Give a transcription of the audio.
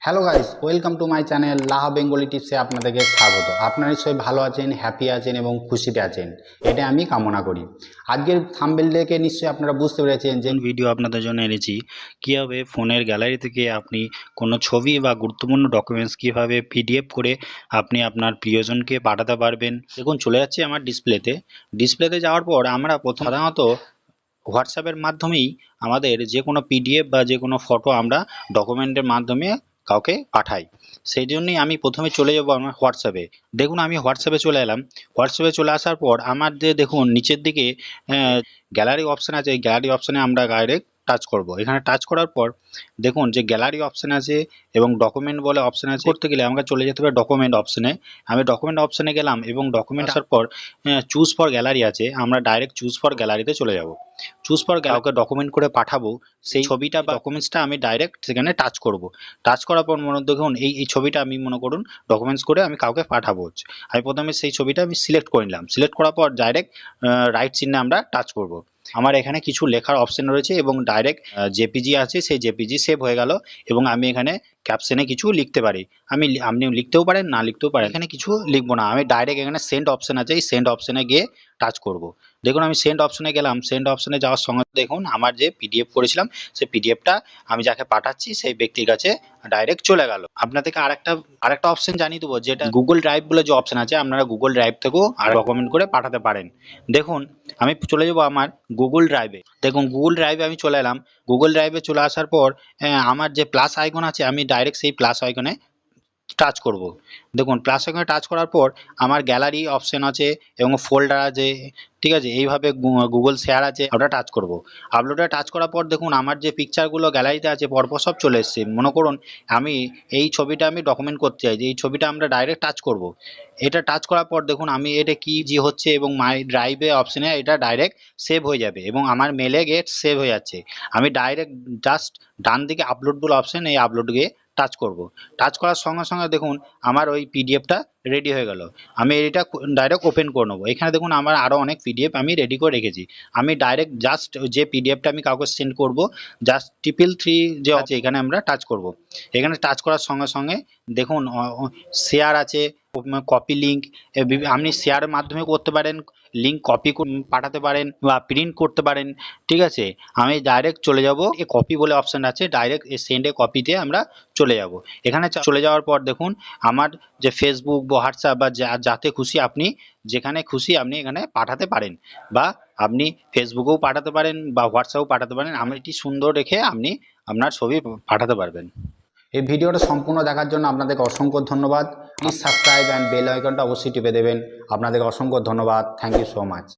Hello guys, welcome to my channel Laha Bengali টিপসে আপনাদেরকে স্বাগত। আপনারা নিশ্চয়ই ভালো আছেন, হ্যাপি আছেন এবং খুশিতে আছেন, এটা আমি কামনা করি। আজকের থাম্বনেল দেখে নিশ্চয়ই আপনারা বুঝতে পেরেছেন যে ভিডিও আপনাদের জন্য এনেছি কিভাবে ফোনের গ্যালারি থেকে আপনি কোনো ছবি বা গুরুত্বপূর্ণ ডকুমেন্টস কিভাবে পিডিএফ করে আপনি আপনার প্রিয়জনকে পাঠাতে পারবেন। দেখুন, চলে যাচ্ছে আমার ডিসপ্লেতে যাওয়ার পর আমরা সাধারণত হোয়াটসঅ্যাপের মাধ্যমেই আমাদের যে কোনো পিডিএফ বা যে কোনো ফটো আমরা ডকুমেন্টের মাধ্যমে কাউকে পাঠাই। সেই জন্যই আমি প্রথমে চলে যাব আমার হোয়াটসঅ্যাপে। দেখুন, আমি হোয়াটসঅ্যাপে চলে এলাম। হোয়াটসঅ্যাপে চলে আসার পর আমার যে দেখুন নিচের দিকে গ্যালারি অপশান আছে, এই গ্যালারি অপশানে আমরা ডাইরেক্ট টাচ করব। এখানে টাচ করার পর দেখুন যে গ্যালারি অপশান আছে এবং ডকুমেন্ট বলে অপশান আছে। করতে গেলে আমাকে চলে যেতে হবে ডকুমেন্ট অপশানে। আমি ডকুমেন্ট অপশানে গেলাম এবং ডকুমেন্ট আসার পর চুজ ফর গ্যালারি আছে, আমরা ডাইরেক্ট চুজ ফর গ্যালারিতে চলে যাব। চুজ ফর কাউকে ডকুমেন্ট করে পাঠাবো, সেই ছবিটা বা ডকুমেন্টসটা আমি ডাইরেক্ট সেখানে টাচ করব। টাচ করার পর মনে দেখুন এই ছবিটা আমি মনে করুন ডকুমেন্টস করে আমি কাউকে পাঠাবো। আমি প্রথমে সেই ছবিটা আমি সিলেক্ট করে নিলাম। সিলেক্ট করার পর ডাইরেক্ট রাইট চিহ্নে আমরা টাচ করব। আমার এখানে কিছু লেখার অপশন রয়েছে এবং ডাইরেক্ট জেপিজি আছে, সেই জেপিজি সেভ হয়ে গেল এবং আমি এখানে ক্যাপশনে কিছু লিখতে পারি। আপনি লিখতেও পারেন, না লিখতেও পারেন। এখানে কিছু লিখবো না, আমি ডাইরেক্ট এখানে সেন্ড অপশন আছে, এই সেন্ড অপশনে গিয়ে টাচ করব। দেখুন আমি সেন্ড অপশনে গেলাম। সেন্ড অপশনে যাওয়ার সঙ্গে দেখুন আমার যে পিডিএফ করেছিলাম সেই পিডিএফটা আমি যাকে পাঠাচ্ছি সেই ব্যক্তির কাছে ডাইরেক্ট চলে গেল। আপনাদেরকে আরেকটা অপশন জানিয়ে দেবো, যেটা গুগল ড্রাইভ বলে যে অপশন আছে, আপনারা গুগল ড্রাইভ থেকেও আর ডকুমেন্ট করে পাঠাতে পারেন। দেখুন আমি চলে যাব আমার গুগল ড্রাইভে। দেখুন গুগল ড্রাইভে আমি চলে এলাম। গুগল ড্রাইভে চলে আসার পর আমার যে প্লাস আইকন আছে, আমি ডাইরেক্ট সেই প্লাস আইকনে টাচ করব। দেখুন প্লাস আইকনে টাচ করার পর আমার গ্যালারি অপশন আছে এবং ফোল্ডার আছে, ঠিক আছে। এইভাবে গুগল শেয়ার আছে, ওটা টাচ করব। আপলোডে টাচ করার পর দেখুন আমার যে পিকচারগুলো গ্যালারিতে আছে পরপর সব চলে এসছে। মনে করুন আমি এই ছবিটা আমি ডকুমেন্ট করতে চাই, যে এই ছবিটা আমরা ডাইরেক্ট টাচ করব। এটা টাচ করার পর দেখুন আমি এটা কি যে হচ্ছে এবং মাই ড্রাইভে অপশনে এটা ডাইরেক্ট সেভ হয়ে যাবে এবং আমার মেলে গিয়ে সেভ হয়ে যাচ্ছে। আমি ডাইরেক্ট জাস্ট ডান দিকে আপলোড বলে অপশন, এই আপলোড গিয়ে টাচ করব। টাচ করার সঙ্গে সঙ্গে দেখুন আমার ওই পিডিএফটা রেডি হয়ে গেল। আমি এটা ডাইরেক্ট ওপেন করে নেবো। এখানে দেখুন আমার আরও অনেক পিডিএফ আমি রেডি করে রেখেছি। আমি ডাইরেক্ট জাস্ট যে পিডিএফটা আমি কাউকে সেন্ড করব, জাস্ট ট্রিপল থ্রি যে আছে এখানে আমরা টাচ করব। এখানে টাচ করার সঙ্গে সঙ্গে দেখুন শেয়ার আছে, কপি লিঙ্ক। আপনি শেয়ারের মাধ্যমে করতে পারেন, লিঙ্ক কপি পাঠাতে পারেন বা প্রিন্ট করতে পারেন, ঠিক আছে। আমি ডাইরেক্ট চলে যাব, এ কপি বলে অপশান আছে, ডাইরেক্ট এই সেন্ডে কপিতে আমরা চলে যাব। এখানে চলে যাওয়ার পর দেখুন আমার যে ফেসবুক বা হোয়াটসঅ্যাপ বা যাতে খুশি আপনি যেখানে খুশি আপনি এখানে পাঠাতে পারেন, বা আপনি ফেসবুকেও পাঠাতে পারেন বা হোয়াটসঅ্যাপেও পাঠাতে পারেন। আমি এটি সুন্দর রেখে আপনি আপনার ছবি পাঠাতে পারবেন। এই ভিডিওটা সম্পূর্ণ দেখার জন্য আপনাদেরকে অসংখ্য ধন্যবাদ। প্লিজ সাবস্ক্রাইব অ্যান্ড বেল আইকনটা অবশ্যই টিপে দেবেন। আপনাদেরকে অসংখ্য ধন্যবাদ। Thank you so much.